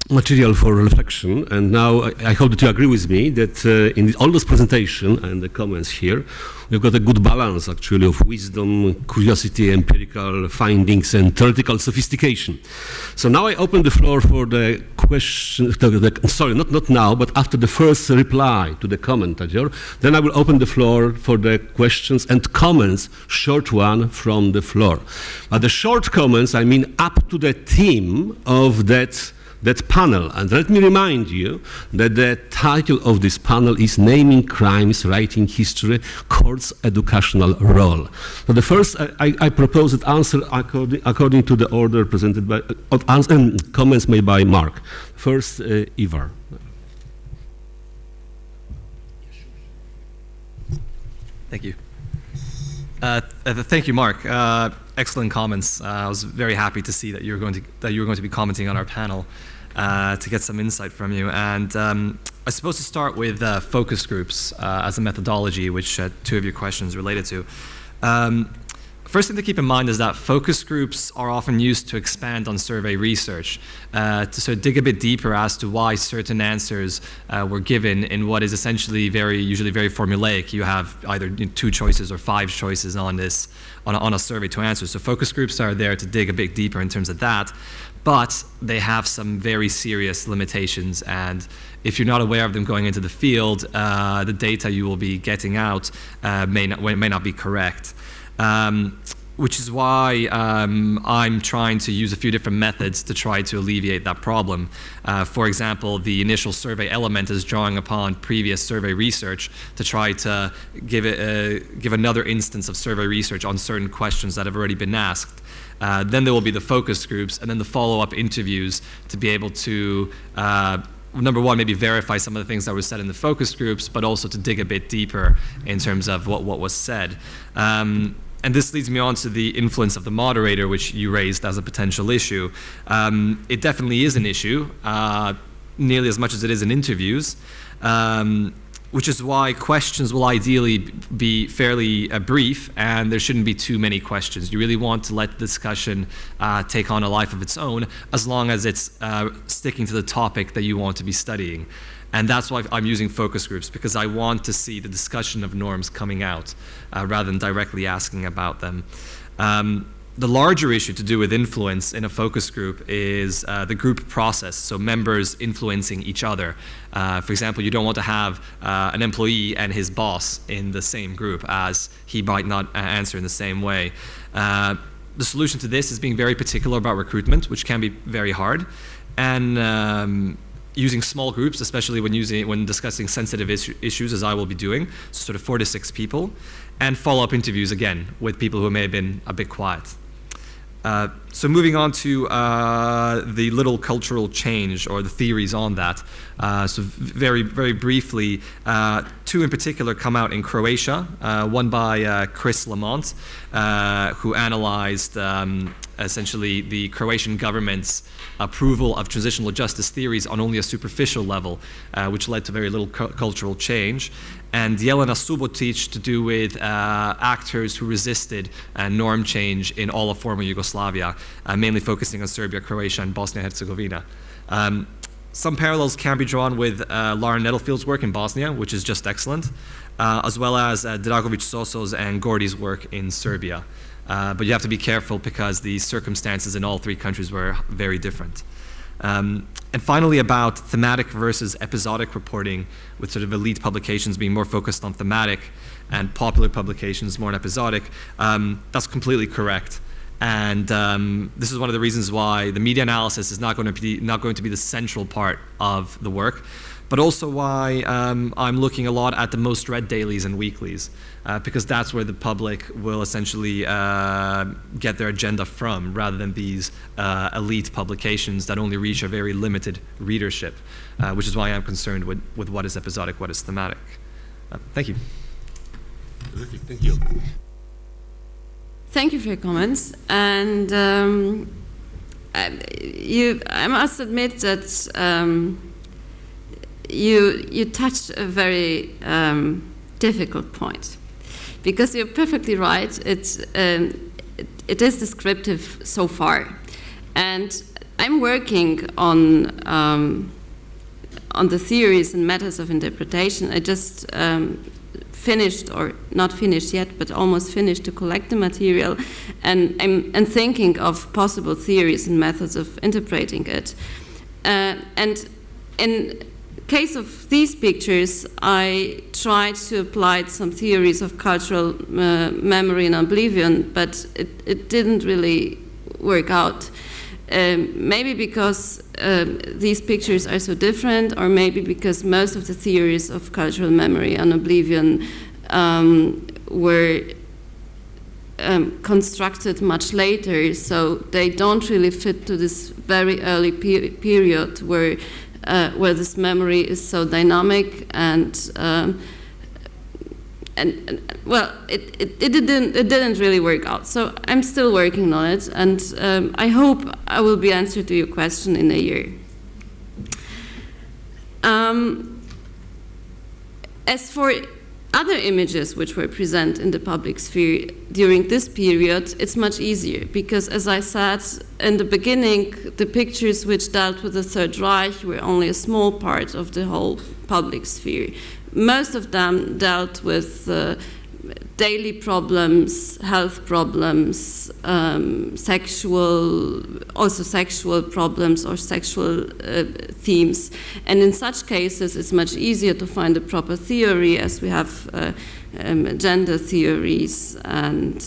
material for reflection, and now I hope that you agree with me that in all this presentation and the comments here, we've got a good balance actually of wisdom, curiosity, empirical findings, and theoretical sophistication. So now I open the floor for the question, sorry, not now, but after the first reply to the commentator, then I will open the floor for the questions and comments, short one from the floor. But the short comments, I mean up to the theme of that panel. And let me remind you that the title of this panel is Naming Crimes, Writing History, Court's Educational Role. So the first, I propose that answer according to the order presented by, comments made by Mark. First, Ivor. Thank you. Thank you, Mark. Excellent comments. I was very happy to see that you were going to be commenting on our panel to get some insight from you. And I suppose to start with focus groups as a methodology, which two of your questions related to. First thing to keep in mind is that focus groups are often used to expand on survey research, to sort of dig a bit deeper as to why certain answers were given in what is essentially usually very formulaic. You have either 2 choices or 5 choices on this, on a survey to answer. So focus groups are there to dig a bit deeper in terms of that, but they have some very serious limitations, and if you're not aware of them going into the field, the data you will be getting out may not be correct. Which is why I'm trying to use a few different methods to try to alleviate that problem. For example, the initial survey element is drawing upon previous survey research to try to give another instance of survey research on certain questions that have already been asked. Then there will be the focus groups and then the follow-up interviews to be able to number one, maybe verify some of the things that were said in the focus groups, but also to dig a bit deeper in terms of what was said. And this leads me on to the influence of the moderator, which you raised as a potential issue. It definitely is an issue, nearly as much as it is in interviews, which is why questions will ideally be fairly brief, and there shouldn't be too many questions. You really want to let the discussion take on a life of its own, as long as it's sticking to the topic that you want to be studying. And that's why I'm using focus groups, because I want to see the discussion of norms coming out rather than directly asking about them. The larger issue to do with influence in a focus group is the group process, so members influencing each other. For example, you don't want to have an employee and his boss in the same group, as he might not answer in the same way. The solution to this is being very particular about recruitment, which can be very hard, and using small groups, especially when discussing sensitive issues, as I will be doing, so sort of 4 to 6 people, and follow-up interviews again with people who may have been a bit quiet. So moving on to the little cultural change, or the theories on that. So very, very briefly, 2 in particular come out in Croatia, one by Chris Lamont, who analyzed essentially the Croatian government's approval of transitional justice theories on only a superficial level, which led to very little cultural change. And Jelena Subotic to do with actors who resisted norm change in all of former Yugoslavia, mainly focusing on Serbia, Croatia, and Bosnia and Herzegovina. Some parallels can be drawn with Lauren Nettlefield's work in Bosnia, which is just excellent, as well as Dragovic Soso's and Gordy's work in Serbia. But you have to be careful because the circumstances in all 3 countries were very different. And finally, about thematic versus episodic reporting, with sort of elite publications being more focused on thematic and popular publications more on episodic, that's completely correct. And this is one of the reasons why the media analysis is not going to be the central part of the work, but also why I'm looking a lot at the most read dailies and weeklies, because that's where the public will essentially get their agenda from, rather than these elite publications that only reach a very limited readership, which is why I'm concerned with what is episodic, what is thematic. Thank you. Thank you. Thank you for your comments. And I must admit that you touched a very difficult point, because you're perfectly right. It is descriptive so far, and I'm working on the theories and methods of interpretation. I just finished, or not finished yet, but almost finished, to collect the material, and I'm thinking of possible theories and methods of interpreting it. And in case of these pictures, I tried to apply some theories of cultural memory and oblivion, but it didn't really work out. Maybe because these pictures are so different, or maybe because most of the theories of cultural memory and oblivion were constructed much later, so they don't really fit to this very early period where this memory is so dynamic and well, it didn't really work out. So I'm still working on it, and I hope I will be answered to your question in a year. As for other images which were present in the public sphere during this period, it's much easier, because as I said in the beginning, the pictures which dealt with the Third Reich were only a small part of the whole public sphere. Most of them dealt with daily problems, health problems, sexual problems or sexual themes. And in such cases, it's much easier to find a proper theory, as we have gender theories and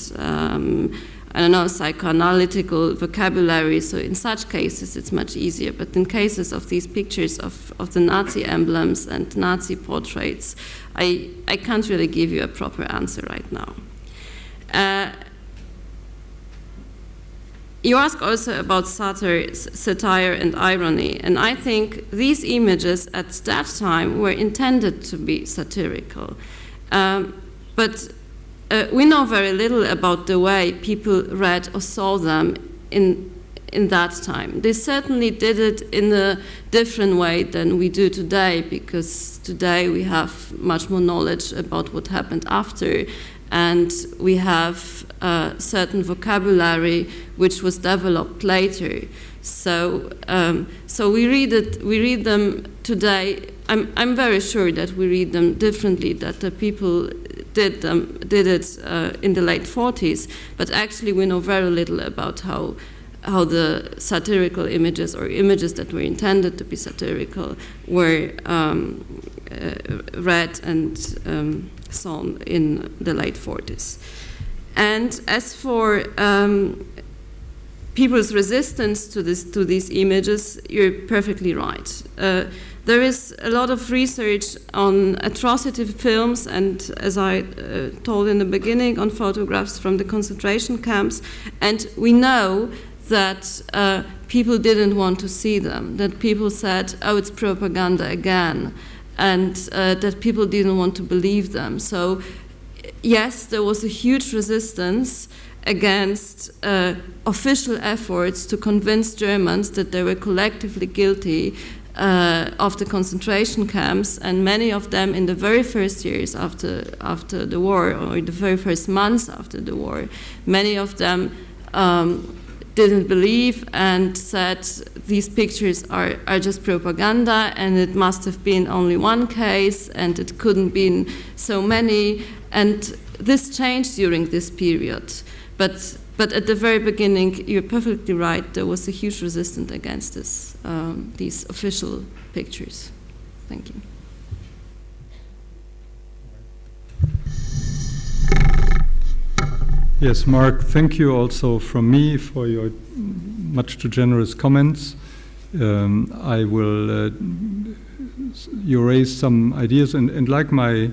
I don't know, psychoanalytical vocabulary. So in such cases, it's much easier. But in cases of these pictures of the Nazi emblems and Nazi portraits, I can't really give you a proper answer right now. You ask also about satire and irony, and I think these images at that time were intended to be satirical. But we know very little about the way people read or saw them in that time. They certainly did it in a different way than we do today, because today we have much more knowledge about what happened after, and we have certain vocabulary which was developed later. So we read them today. I'm very sure that we read them differently, that the people did it in the late 40s, but actually we know very little about how the satirical images, or images that were intended to be satirical, were read and shown in the late 40s. And as for people's resistance to these images, you're perfectly right. There is a lot of research on atrocity films, and as I told in the beginning, on photographs from the concentration camps, and we know that people didn't want to see them, that people said, oh, it's propaganda again, and that people didn't want to believe them. So yes, there was a huge resistance against official efforts to convince Germans that they were collectively guilty of the concentration camps, and many of them in the very first years after the war, or the very first months after the war, many of them didn't believe and said these pictures are just propaganda, and it must have been only one case, and it couldn't be so many, and this changed during this period. But at the very beginning, you're perfectly right, there was a huge resistance against this, these official pictures. Thank you. Yes, Mark, thank you also from me for your much too generous comments. I will, you raised some ideas, and like my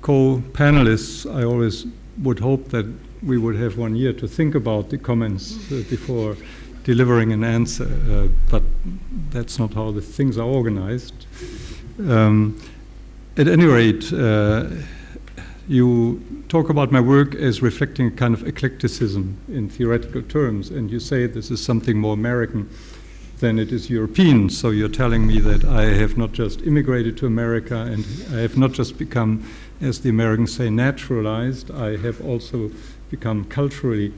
co-panelists, I always would hope that we would have 1 year to think about the comments before delivering an answer, but that's not how the things are organized. At any rate, you talk about my work as reflecting a kind of eclecticism in theoretical terms, and you say this is something more American than it is European. So you're telling me that I have not just immigrated to America, and I have not just become, as the Americans say, naturalized, I have also become culturally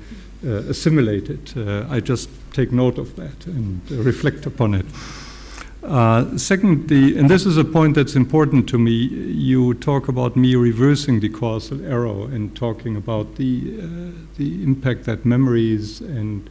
assimilated. I just take note of that and reflect upon it. Secondly, and this is a point that's important to me, you talk about me reversing the causal arrow and talking about the impact that memories and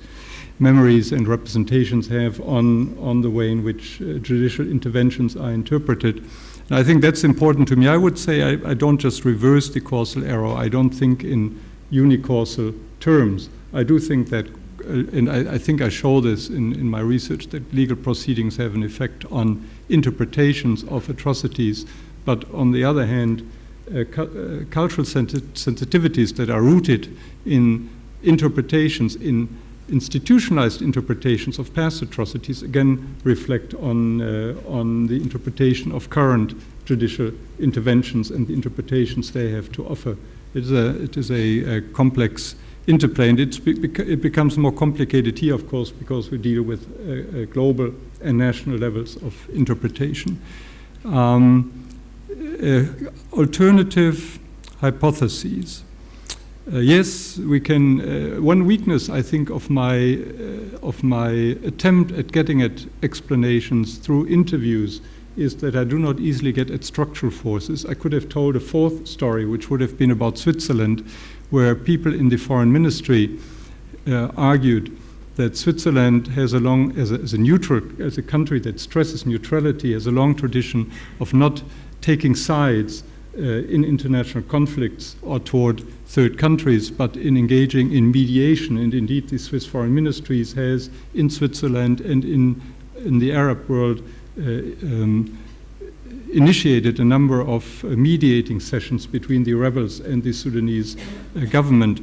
representations have on the way in which judicial interventions are interpreted. And I think that's important to me. I would say I don't just reverse the causal arrow. I don't think in unicausal terms. I do think that, and I think I show this in my research, that legal proceedings have an effect on interpretations of atrocities. But on the other hand, cultural sensitivities that are rooted in interpretations, in institutionalized interpretations of past atrocities, again reflect on the interpretation of current judicial interventions and the interpretations they have to offer. It is a complex interplay, and it becomes more complicated here, of course, because we deal with global and national levels of interpretation. Alternative hypotheses. Yes, we can. One weakness, I think, of my attempt at getting at explanations through interviews is that I do not easily get at structural forces. I could have told a fourth story, which would have been about Switzerland, where people in the foreign ministry argued that Switzerland has a long, as a country that stresses neutrality, has a long tradition of not taking sides in international conflicts or toward third countries, but in engaging in mediation. And indeed, the Swiss foreign ministries has in Switzerland and in the Arab world initiated a number of mediating sessions between the rebels and the Sudanese government.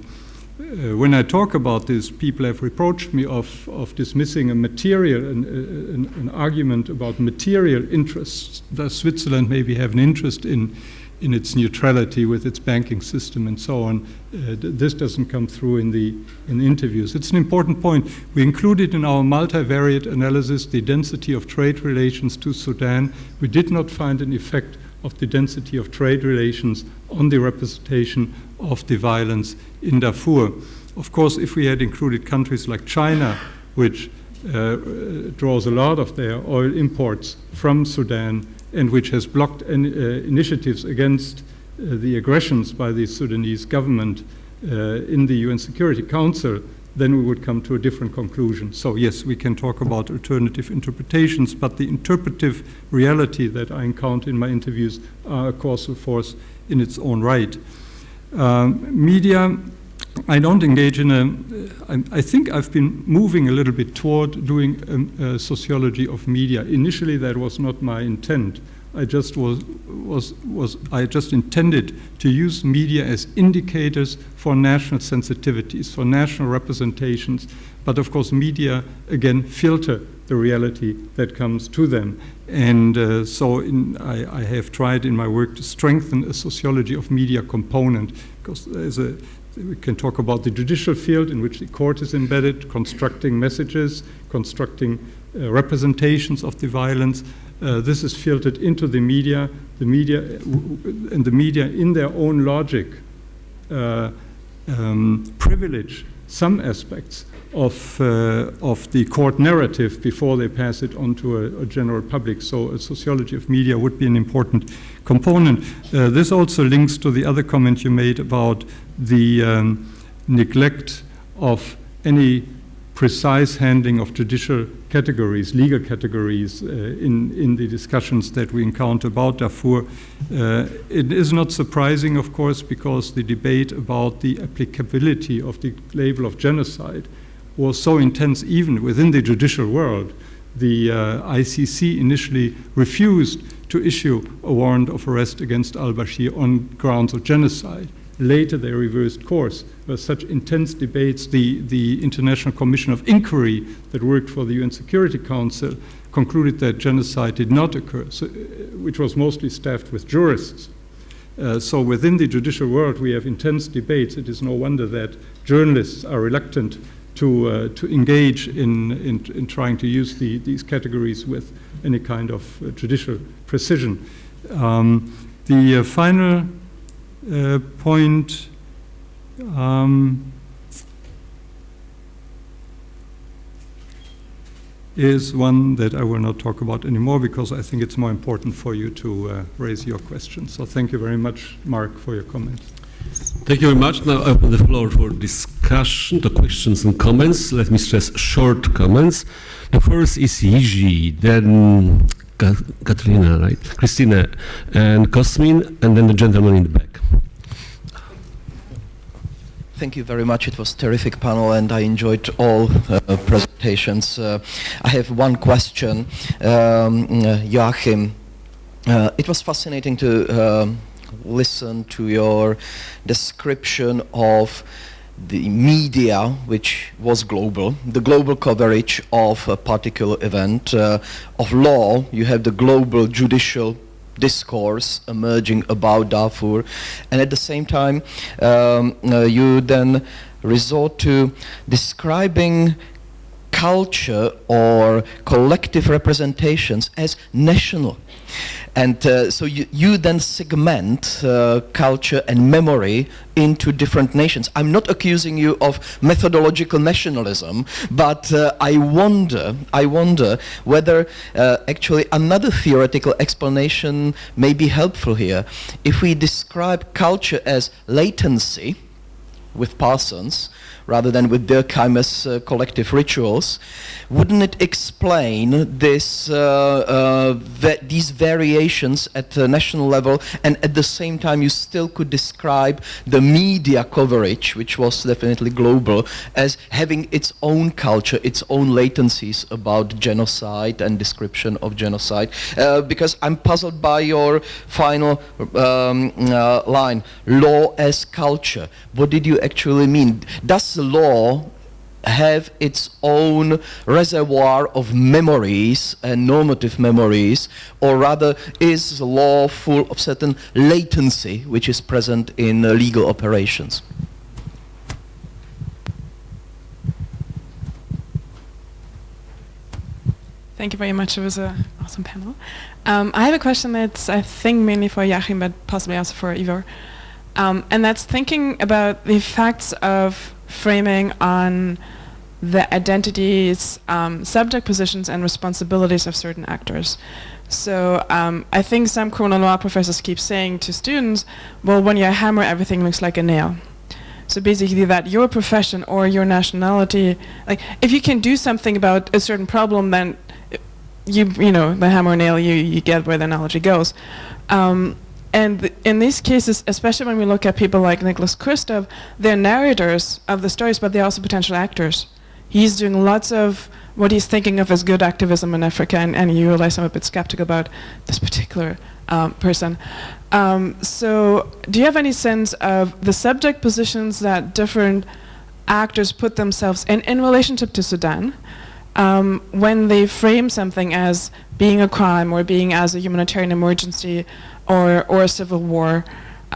When I talk about this, people have reproached me of dismissing a material, an argument about material interests. Does Switzerland maybe have an interest in its neutrality with its banking system and so on? This doesn't come through in the interviews. It's an important point. We included in our multivariate analysis the density of trade relations to Sudan. We did not find an effect of the density of trade relations on the representation of the violence in Darfur. Of course, if we had included countries like China, which draws a lot of their oil imports from Sudan, and which has blocked initiatives against the aggressions by the Sudanese government in the UN Security Council, then we would come to a different conclusion. So yes, we can talk about alternative interpretations, but the interpretive reality that I encounter in my interviews are a causal force in its own right. Media, I don't engage in I think I've been moving a little bit toward doing a sociology of media. Initially, that was not my intent. I just I just intended to use media as indicators for national sensitivities, for national representations. But of course, media again filter the reality that comes to them. And I have tried in my work to strengthen a sociology of media component, because we can talk about the judicial field in which the court is embedded, constructing messages, constructing representations of the violence. This is filtered into the media and the media in their own logic privilege some aspects of the court narrative before they pass it on to a general public. So a sociology of media would be an important component. This also links to the other comment you made about the neglect of any precise handling of judicial categories, legal categories, in the discussions that we encounter about Darfur. It is not surprising, of course, because the debate about the applicability of the label of genocide was so intense even within the judicial world. The ICC initially refused to issue a warrant of arrest against al-Bashir on grounds of genocide. Later, they reversed course. There were such intense debates. The International Commission of Inquiry that worked for the UN Security Council concluded that genocide did not occur, which was mostly staffed with jurists. So within the judicial world, we have intense debates. It is no wonder that journalists are reluctant to engage in trying to use these categories with any kind of judicial precision. The final point, is one that I will not talk about anymore because I think it's more important for you to raise your questions. So thank you very much, Mark, for your comments. Thank you very much. Now I open the floor for discussion, to questions and comments. Let me stress short comments. The first is Jiří, then Katrina, right? Christina, and Cosmin, and then the gentleman in the back. Thank you very much. It was a terrific panel and I enjoyed all presentations. I have one question. Joachim, it was fascinating to listen to your description of the media, which was global, the global coverage of a particular event. Of law, you have the global judicial discourse emerging about Darfur, and at the same time you then resort to describing culture or collective representations as national. And so you then segment culture and memory into different nations. I'm not accusing you of methodological nationalism, but I wonder whether actually another theoretical explanation may be helpful here. If we describe culture as latency, with Parsons, rather than with Durkheim's collective rituals, wouldn't it explain this, these variations at the national level, and at the same time you still could describe the media coverage, which was definitely global, as having its own culture, its own latencies about genocide and description of genocide? Because I'm puzzled by your final line, law as culture. What did you actually mean? Does the law have its own reservoir of memories and normative memories, or rather is the law full of certain latency which is present in legal operations? Thank you very much. It was an awesome panel. I have a question that's, I think, mainly for Joachim, but possibly also for Ivor. And that's thinking about the effects of framing on the identities, subject positions, and responsibilities of certain actors. So I think some criminal law professors keep saying to students, well, when you hammer, everything looks like a nail. So basically that your profession or your nationality, like if you can do something about a certain problem, then you know, the hammer nail, you get where the analogy goes. And in these cases, especially when we look at people like Nicholas Kristof, they're narrators of the stories, but they're also potential actors. He's doing lots of what he's thinking of as good activism in Africa, and you realize I'm a bit skeptical about this particular person. So do you have any sense of the subject positions that different actors put themselves in relationship to Sudan when they frame something as being a crime or being as a humanitarian emergency or a civil war?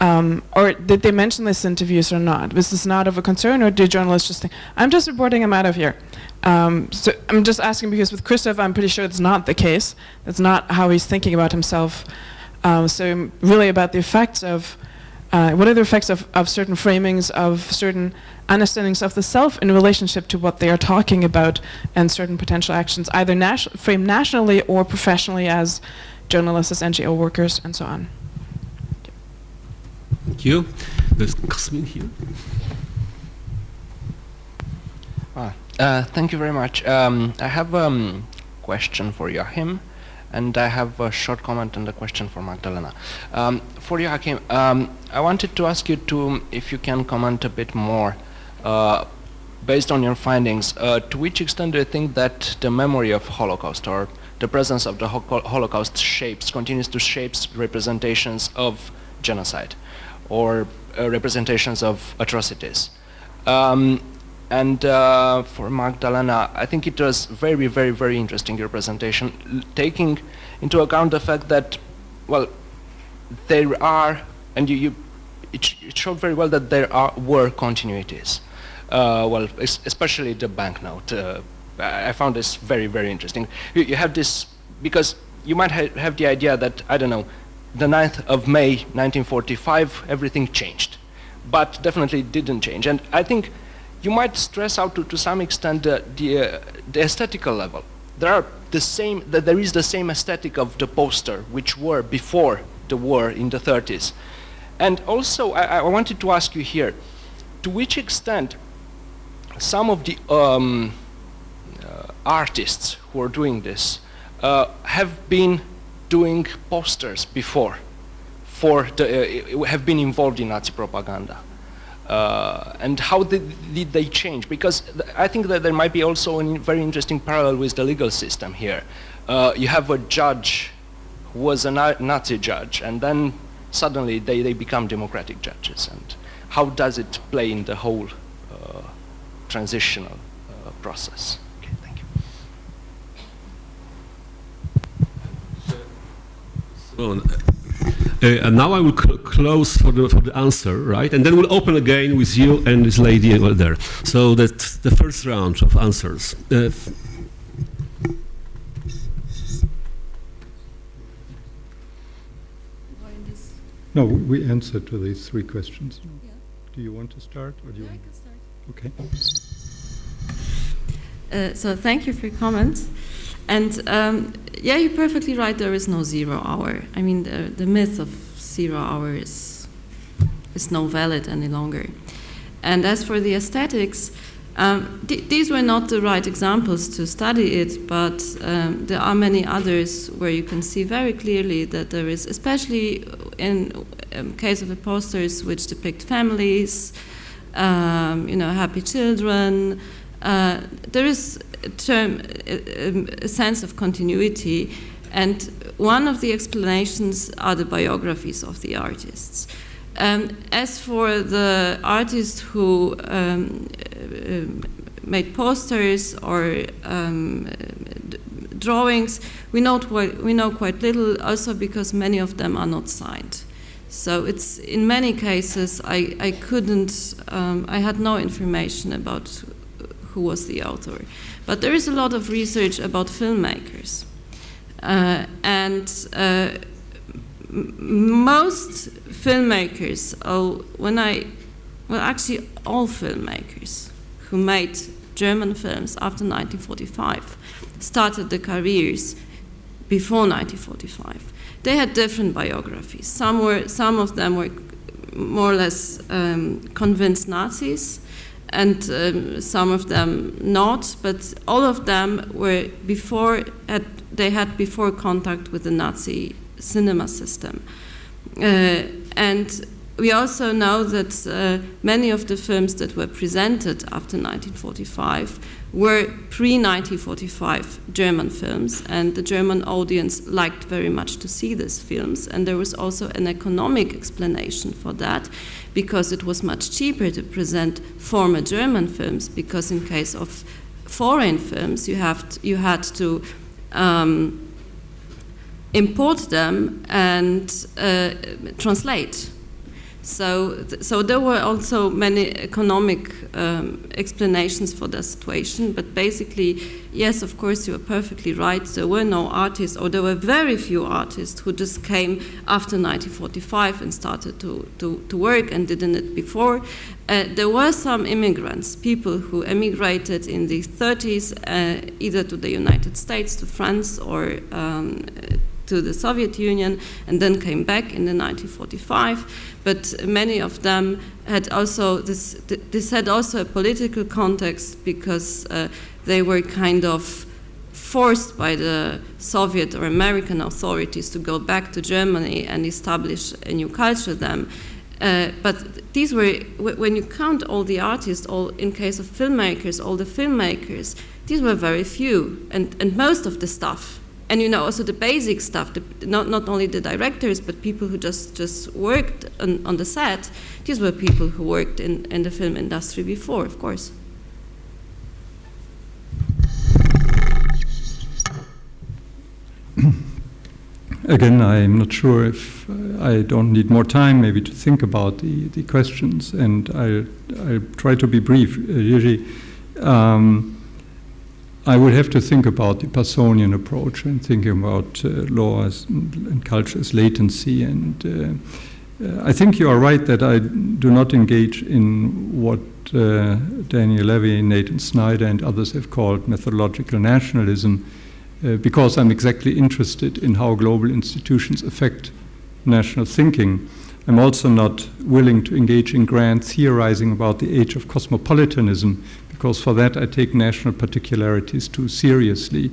Or did they mention this in interviews or not? Was this not of a concern, or did journalists just think, I'm just reporting, I'm out of here? So I'm just asking because with Kristof, I'm pretty sure it's not the case. That's not how he's thinking about himself. So really about the effects of, what are the effects of certain framings, of certain understandings of the self in relationship to what they are talking about and certain potential actions, either framed nationally or professionally as journalists, as NGO workers, and so on. Thank you. There's Cosmin here. Thank you very much. I have a question for Joachim, and I have a short comment and a question for Magdalena. For Joachim, I wanted to ask you if you can comment a bit more, based on your findings, to which extent do you think that the memory of Holocaust or the presence of the Holocaust continues to shape representations of genocide or representations of atrocities? And for Magdalena, I think it was very, very, very interesting, your presentation, taking into account the fact that, well, there are, and it showed very well that there were continuities. Well, especially the banknote. I found this very, very interesting. You have this, because you might have the idea that, I don't know, the 9th of May 1945, everything changed, but definitely didn't change. And I think you might stress out to some extent the aesthetical level, there is the same aesthetic of the poster which were before the war in the 30s. And also, I wanted to ask you here, to which extent some of the artists who are doing this have been doing posters before, have been involved in Nazi propaganda? And how did they change? Because I think that there might be also a very interesting parallel with the legal system here. You have a judge who was a Nazi judge, and then suddenly they become democratic judges. And how does it play in the whole transitional process? Okay, thank you. So, and now I will close for the answer, right? And then we'll open again with you and this lady over there. So that's the first round of answers. No, we answered to these three questions. Yeah. Do you want to start? Or do you Yeah, I want? can start. Okay. So thank you for your comments. And yeah, you're perfectly right, there is no 0 hour. I mean, the myth of 0 hour is no valid any longer. And as for the aesthetics, these were not the right examples to study it, but there are many others where you can see very clearly that there is, especially in case of the posters which depict families, happy children, there is a sense of continuity, and one of the explanations are the biographies of the artists. As for the artists who made posters or drawings, we know quite little, also because many of them are not signed. So it's, in many cases, I couldn't, I had no information about who was the author. But there is a lot of research about filmmakers. Most filmmakers, actually all filmmakers who made German films after 1945 started their careers before 1945. They had different biographies. Some of them were more or less convinced Nazis, and some of them not, but all of them were they had before contact with the Nazi cinema system. And we also know that many of the films that were presented after 1945 were pre-1945 German films, and the German audience liked very much to see these films, and there was also an economic explanation for that, because it was much cheaper to present former German films, because in case of foreign films you had to import them and translate. So there were also many economic explanations for the situation, but basically, yes, of course, you are perfectly right. There were no artists, or there were very few artists who just came after 1945 and started to work and didn't it before. There were some immigrants, people who emigrated in the 30s, either to the United States, to France, or to the Soviet Union, and then came back in the 1945. But many of them had also this had also a political context, because they were kind of forced by the Soviet or American authorities to go back to Germany and establish a new culture then. But these were, when you count all the artists, in case of filmmakers, all the filmmakers, these were very few, and most of the stuff. And also the basic stuff, not only the directors, but people who just worked on the set. These were people who worked in the film industry before, of course. Again, I'm not sure if I don't need more time maybe to think about the questions, and I'll try to be brief. Usually, I would have to think about the Parsonian approach and thinking about laws and culture as latency. And I think you are right that I do not engage in what Daniel Levy, Nathan Snyder, and others have called methodological nationalism, because I'm exactly interested in how global institutions affect national thinking. I'm also not willing to engage in grand theorizing about the age of cosmopolitanism, because for that I take national particularities too seriously.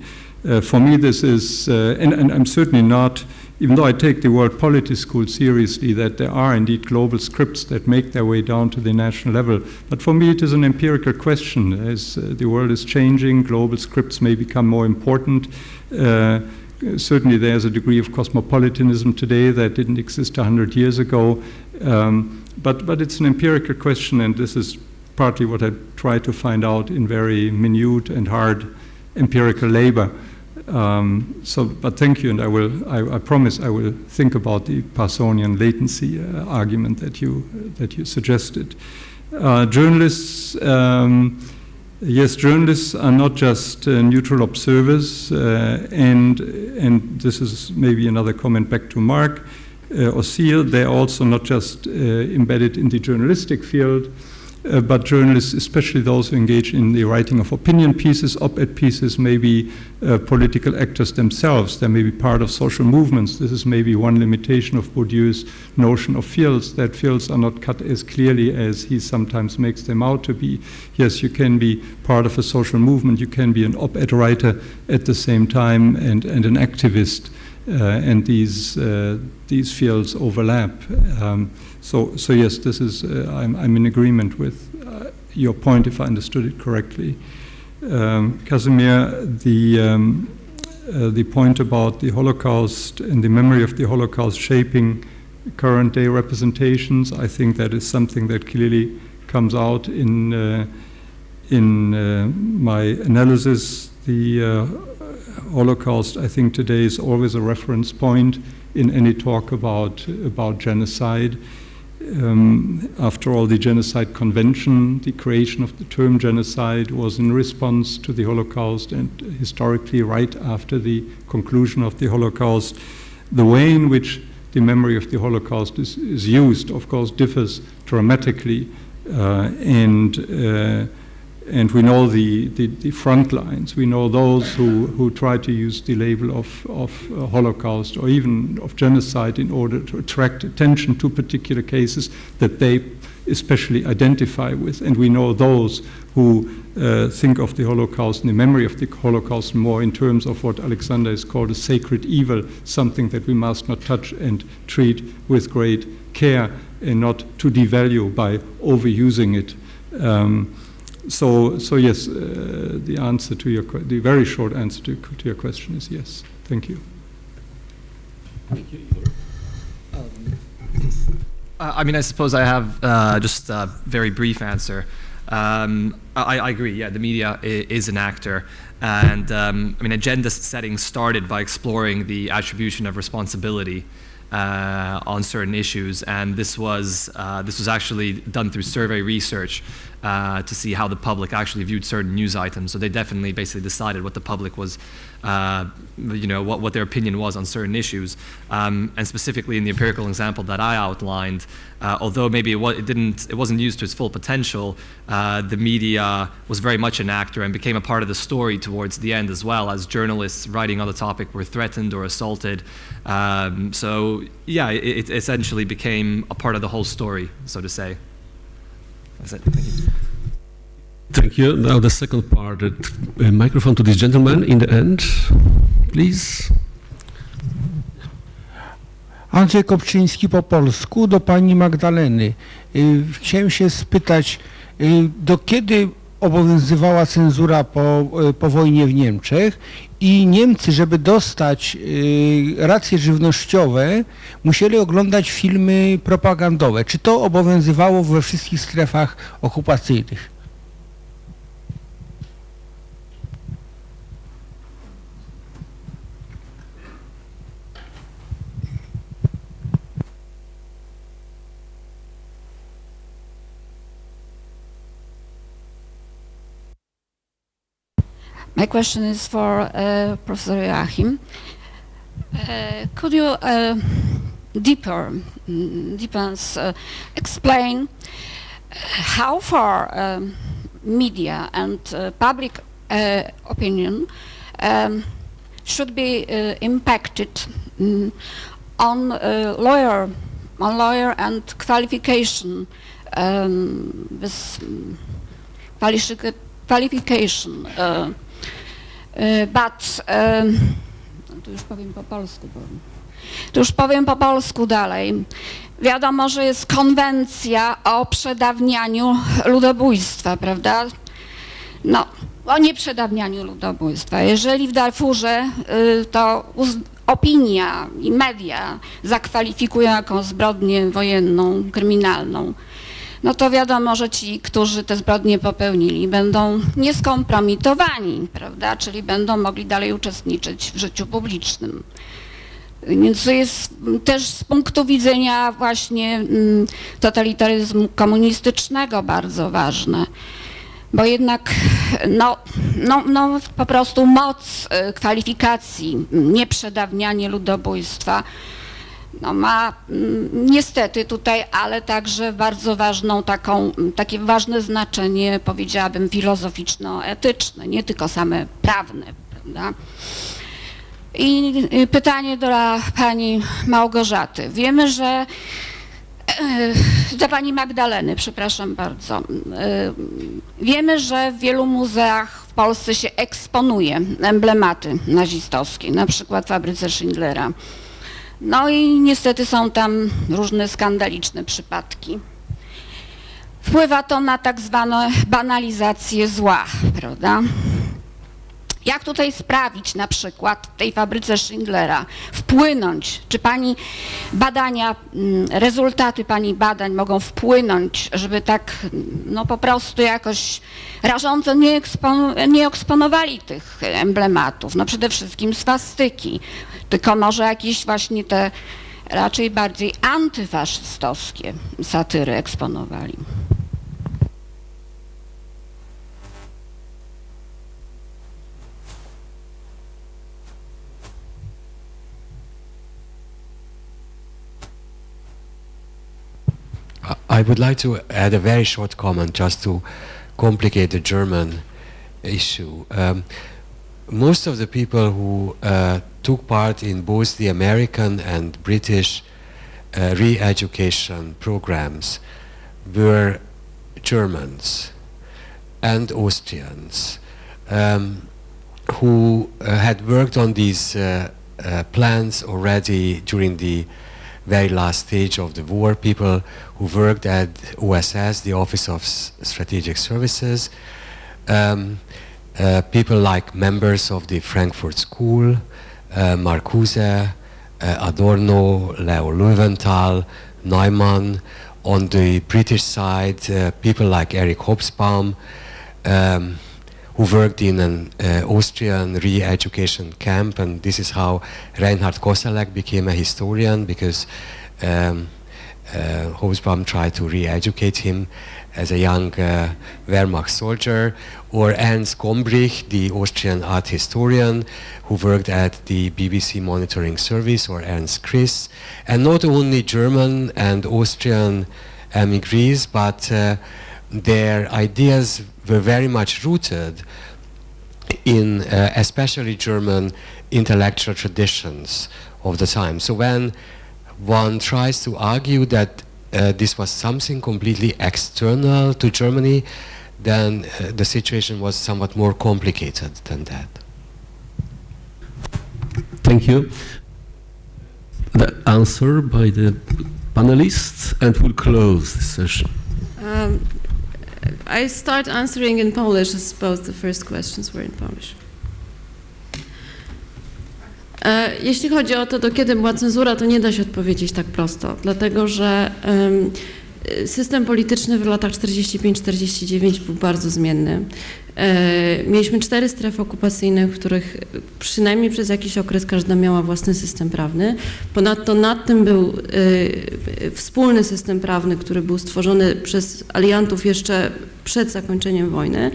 For me this is, and I'm certainly not, even though I take the World Polity School seriously, that there are indeed global scripts that make their way down to the national level. But for me it is an empirical question. As the world is changing, global scripts may become more important. Certainly there's a degree of cosmopolitanism today that didn't exist 100 years ago. But it's an empirical question, and this is partly what I try to find out in very minute and hard empirical labor. But thank you, and I promise I will think about the Parsonian latency argument that you suggested. Journalists, yes, journalists are not just neutral observers, and this is maybe another comment back to Mark. Osiel, they're also not just embedded in the journalistic field, but journalists, especially those who engage in the writing of opinion pieces, op-ed pieces, may be political actors themselves. They may be part of social movements. This is maybe one limitation of Bourdieu's notion of fields, that fields are not cut as clearly as he sometimes makes them out to be. Yes, you can be part of a social movement, you can be an op-ed writer at the same time, and an activist, and these fields overlap. So yes, this is, I'm in agreement with your point, if I understood it correctly. Casimir, the point about the Holocaust and the memory of the Holocaust shaping current day representations, I think that is something that clearly comes out in my analysis. The Holocaust, I think today, is always a reference point in any talk about genocide. After all, the Genocide Convention, the creation of the term genocide, was in response to the Holocaust, and historically right after the conclusion of the Holocaust. The way in which the memory of the Holocaust is used, of course, differs dramatically, and we know the front lines. We know those who try to use the label of Holocaust or even of genocide in order to attract attention to particular cases that they especially identify with. And we know those who think of the Holocaust and the memory of the Holocaust more in terms of what Alexander has called a sacred evil, something that we must not touch and treat with great care and not to devalue by overusing it. So yes, the answer to the very short answer to your question is yes. Thank you. Thank you. I mean, I suppose I have just a very brief answer. I agree. Yeah, the media is an actor, and I mean, agenda setting started by exploring the attribution of responsibility on certain issues, and this was actually done through survey research to see how the public actually viewed certain news items. So they definitely basically decided what the public was, what their opinion was on certain issues. And specifically in the empirical example that I outlined, although maybe it wasn't used to its full potential, the media was very much an actor and became a part of the story towards the end, as well as journalists writing on the topic were threatened or assaulted. So yeah, it essentially became a part of the whole story, so to say. That's it. Thank you. Thank you. Now the second part, microphone to this gentleman in the end, please. Andrzej Kopczyński po polsku do pani Magdaleny. Chciałem się spytać, do kiedy obowiązywała cenzura po wojnie w Niemczech i Niemcy, żeby dostać racje żywnościowe, musieli oglądać filmy propagandowe. Czy to obowiązywało we wszystkich strefach okupacyjnych? My question is for Professor Joachim. Could you explain how far media and public opinion should be impacted on lawyer and qualification, with qualification. But tu już powiem po polsku. Tu już powiem po polsku dalej. Wiadomo, że jest konwencja o przedawnianiu ludobójstwa, prawda? No, o nieprzedawnianiu ludobójstwa. Jeżeli w Darfurze to opinia i media zakwalifikują jako zbrodnię wojenną, kryminalną, no to wiadomo, że ci, którzy te zbrodnie popełnili, będą nieskompromitowani, prawda? Czyli będą mogli dalej uczestniczyć w życiu publicznym. Więc to jest też z punktu widzenia właśnie totalitaryzmu komunistycznego bardzo ważne, bo jednak no po prostu moc kwalifikacji, nieprzedawnianie ludobójstwa no ma niestety tutaj, ale także bardzo ważną takie ważne znaczenie, powiedziałabym, filozoficzno-etyczne, nie tylko same prawne, prawda? I pytanie dla pani Małgorzaty. Wiemy, że dla pani Magdaleny, przepraszam bardzo. Wiemy, że w wielu muzeach w Polsce się eksponuje emblematy nazistowskie, na przykład w fabryce Schindlera. No i niestety są tam różne skandaliczne przypadki. Wpływa to na tak zwaną banalizację zła, prawda? Jak tutaj sprawić na przykład w tej fabryce Schindlera, wpłynąć, czy pani badania, rezultaty pani badań mogą wpłynąć, żeby tak no po prostu jakoś rażąco nie eksponowali tych emblematów, no przede wszystkim swastyki, tylko może jakieś właśnie te raczej bardziej antyfaszystowskie satyry eksponowali. I would like to add a very short comment just to complicate the German issue. Most of the people who took part in both the American and British re-education programs were Germans and Austrians who had worked on these plans already during the very last stage of the war, people who worked at OSS, the Office of Strategic Services, people like members of the Frankfurt School, Marcuse, Adorno, Leo Löwenthal, Neumann. On the British side, people like Erich Hobsbawm, who worked in an Austrian re-education camp, and this is how Reinhard Koselleck became a historian, because Hobsbawm tried to re-educate him as a young Wehrmacht soldier, or Ernst Gombrich, the Austrian art historian, who worked at the BBC Monitoring Service, or Ernst Kriss, and not only German and Austrian emigres, but their ideas were very much rooted in especially German intellectual traditions of the time. So when one tries to argue that this was something completely external to Germany, then the situation was somewhat more complicated than that. Thank you. The answer by the panelists, and we'll close this session. I start answering in Polish, as both the first questions were in Polish. Jeśli chodzi o to, do kiedy była cenzura, to nie da się odpowiedzieć tak prosto, dlatego że system polityczny w latach 45-49 był bardzo zmienny. Mieliśmy 4 strefy okupacyjne, w których przynajmniej przez jakiś okres każda miała własny system prawny. Ponadto nad tym był wspólny system prawny, który był stworzony przez aliantów jeszcze przed zakończeniem wojny.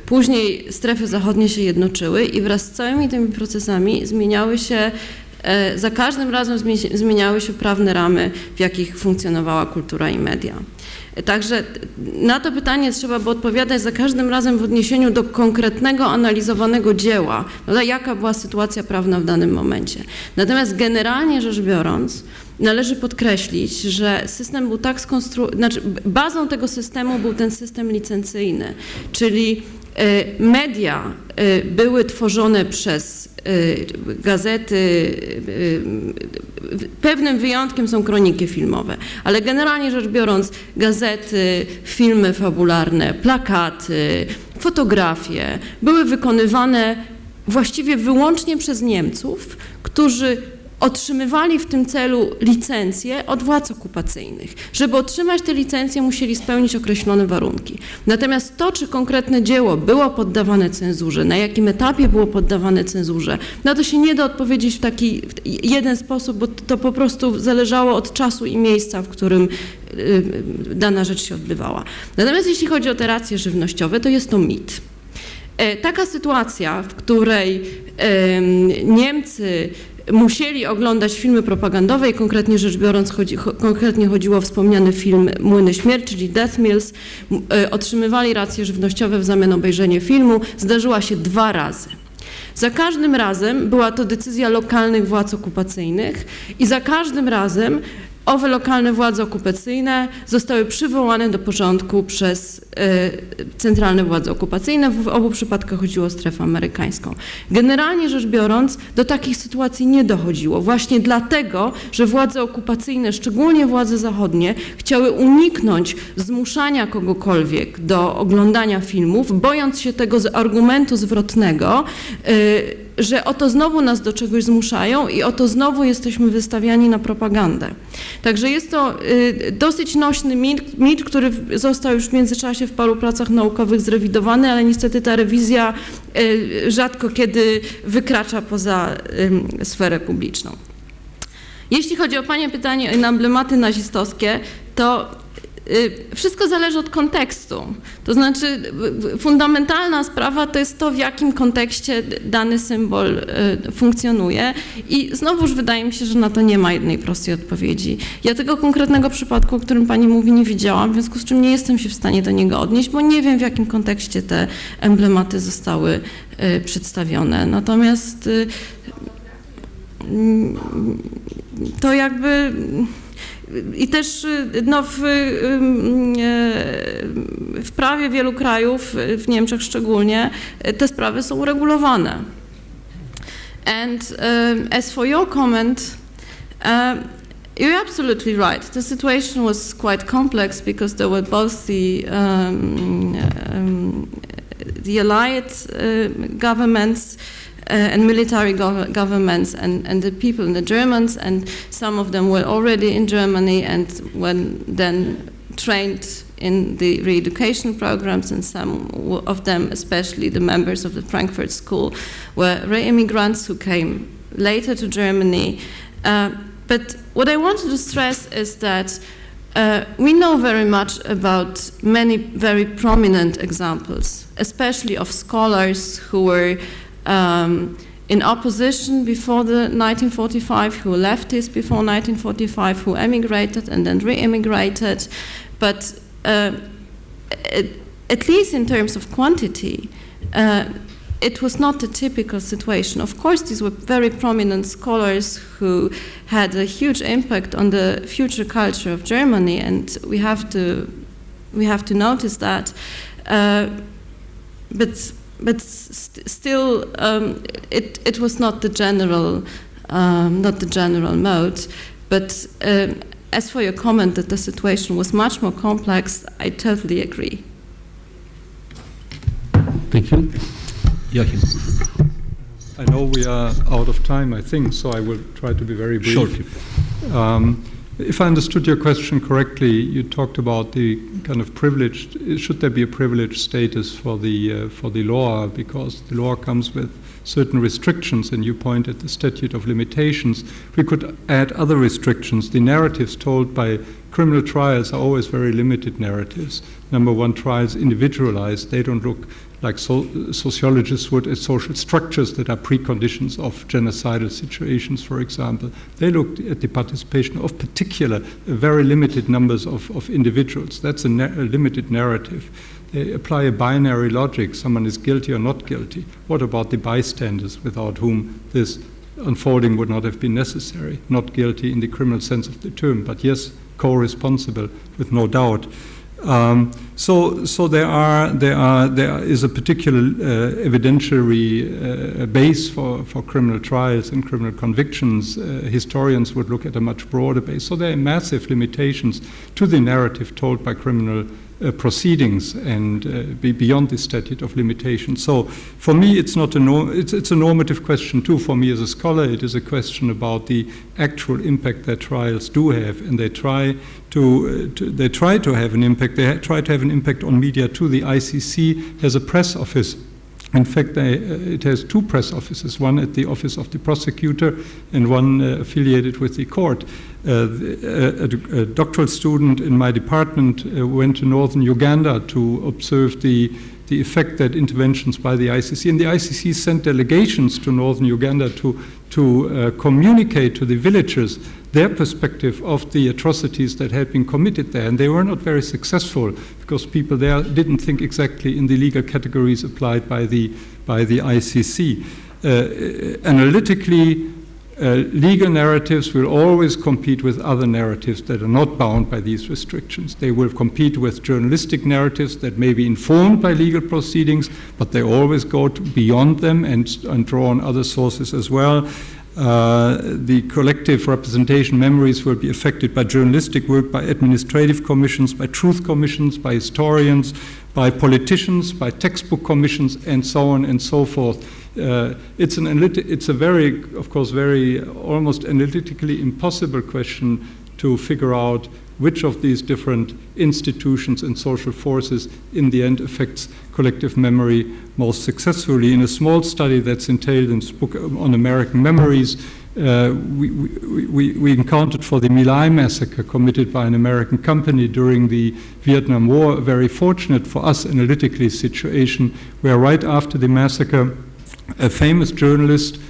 Później strefy zachodnie się jednoczyły i wraz z całymi tymi procesami zmieniały się za każdym razem zmieniały się prawne ramy, w jakich funkcjonowała kultura i media. Także na to pytanie trzeba by odpowiadać za każdym razem w odniesieniu do konkretnego, analizowanego dzieła, jaka była sytuacja prawna w danym momencie. Natomiast generalnie rzecz biorąc, należy podkreślić, że system był tak skonstruowany, znaczy bazą tego systemu był ten system licencyjny, czyli media były tworzone przez gazety, pewnym wyjątkiem są kroniki filmowe, ale generalnie rzecz biorąc gazety, filmy fabularne, plakaty, fotografie były wykonywane właściwie wyłącznie przez Niemców, którzy otrzymywali w tym celu licencje od władz okupacyjnych. Żeby otrzymać te licencje, musieli spełnić określone warunki. Natomiast to, czy konkretne dzieło było poddawane cenzurze, na jakim etapie było poddawane cenzurze, na to się nie da odpowiedzieć w taki jeden sposób, bo to po prostu zależało od czasu i miejsca, w którym dana rzecz się odbywała. Natomiast jeśli chodzi o te racje żywnościowe, to jest to mit. Taka sytuacja, w której Niemcy musieli oglądać filmy propagandowe i konkretnie rzecz biorąc konkretnie chodziło o wspomniany film Młyny Śmierci, czyli Death Mills, otrzymywali racje żywnościowe w zamian obejrzenia filmu, zdarzyła się 2 razy. Za każdym razem była to decyzja lokalnych władz okupacyjnych i za każdym razem owe lokalne władze okupacyjne zostały przywołane do porządku przez centralne władze okupacyjne. W obu przypadkach chodziło o strefę amerykańską. Generalnie rzecz biorąc, do takich sytuacji nie dochodziło. Właśnie dlatego, że władze okupacyjne, szczególnie władze zachodnie, chciały uniknąć zmuszania kogokolwiek do oglądania filmów, bojąc się tego argumentu zwrotnego, że oto znowu nas do czegoś zmuszają i oto znowu jesteśmy wystawiani na propagandę. Także jest to dosyć nośny mit, który został już w międzyczasie w paru pracach naukowych zrewidowany, ale niestety ta rewizja rzadko kiedy wykracza poza sferę publiczną. Jeśli chodzi o Pani pytanie o emblematy nazistowskie, to wszystko zależy od kontekstu. To znaczy fundamentalna sprawa to jest to, w jakim kontekście dany symbol funkcjonuje i znowuż wydaje mi się, że na to nie ma jednej prostej odpowiedzi. Ja tego konkretnego przypadku, o którym Pani mówi, nie widziałam, w związku z czym nie jestem się w stanie do niego odnieść, bo nie wiem, w jakim kontekście te emblematy zostały przedstawione. Natomiast to jakby... I też no, w prawie wielu krajów, w Niemczech szczególnie, te sprawy są uregulowane. And as for your comment, you're absolutely right. The situation was quite complex because there were both the Allied governments and military governments and the people, the Germans, and some of them were already in Germany and when then trained in the re-education programs, and some of them, especially the members of the Frankfurt School, were re-immigrants who came later to Germany. But what I wanted to stress is that we know very much about many very prominent examples, especially of scholars who were in opposition before the 1945, who were leftists before 1945, who emigrated and then re-immigrated. But at least in terms of quantity, it was not a typical situation. Of course, these were very prominent scholars who had a huge impact on the future culture of Germany, and we have to notice that. But still, it was not the general mode. But as for your comment that the situation was much more complex, I totally agree. Thank you. Joachim. I know we are out of time, I think, so I will try to be very brief. Sure. If I understood your question correctly, you talked about the kind of privileged. Should there be a privileged status for the law, because the law comes with certain restrictions, and you point at the statute of limitations. We could add other restrictions. The narratives told by criminal trials are always very limited narratives. Number one, trials individualized. They don't look like sociologists would at social structures that are preconditions of genocidal situations, for example. They looked at the participation of particular, very limited numbers of individuals. That's a limited narrative. They apply a binary logic. Someone is guilty or not guilty. What about the bystanders without whom this unfolding would not have been necessary? Not guilty in the criminal sense of the term, but yes, co-responsible with no doubt. So there is a particular evidentiary base for criminal trials and criminal convictions. Historians would look at a much broader base. So there are massive limitations to the narrative told by criminal proceedings and beyond the statute of limitations. So for me, it's not it's a normative question too. For me as a scholar, it is a question about the actual impact that trials do have, and they try to have an impact. They try to have an impact on media too. The ICC has a press office. In fact, it has two press offices, one at the office of the prosecutor and one affiliated with the court. A doctoral student in my department went to northern Uganda to observe the effect that interventions by the ICC, and the ICC sent delegations to northern Uganda to communicate to the villagers their perspective of the atrocities that had been committed there. And they were not very successful because people there didn't think exactly in the legal categories applied by the ICC. Analytically, legal narratives will always compete with other narratives that are not bound by these restrictions. They will compete with journalistic narratives that may be informed by legal proceedings, but they always go beyond them and draw on other sources as well. The collective representation memories will be affected by journalistic work, by administrative commissions, by truth commissions, by historians, by politicians, by textbook commissions, and so on and so forth. It's a very, of course, very almost analytically impossible question to figure out which of these different institutions and social forces in the end affects collective memory most successfully. In a small study that's entailed in this book on American memories, we encountered for the My Lai massacre committed by an American company during the Vietnam War a very fortunate for us analytically situation where right after the massacre a famous journalist,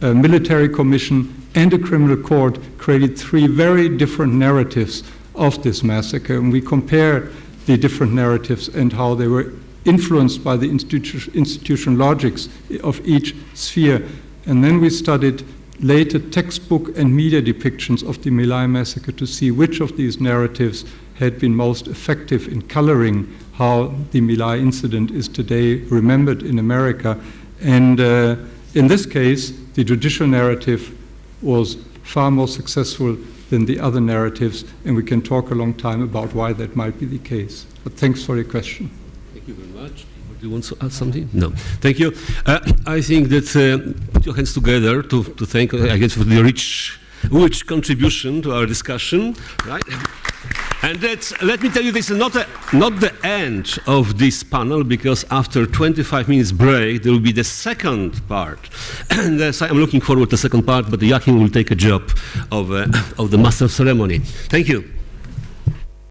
a military commission, and a criminal court created three very different narratives of this massacre, and we compared the different narratives and how they were influenced by the institutional logics of each sphere. And then we studied later textbook and media depictions of the My Lai massacre to see which of these narratives had been most effective in coloring how the My Lai incident is today remembered in America. And in this case, the judicial narrative was far more successful than the other narratives, and we can talk a long time about why that might be the case. But thanks for your question. Thank you very much. Do you want to add something? No. Thank you. I think that put your hands together to thank, I guess, for the rich contribution to our discussion, right? And let me tell you, this is not the end of this panel, because after 25 minutes break, there will be the second part. And I'm looking forward to the second part, but Joachim will take a job of the master of ceremony. Thank you.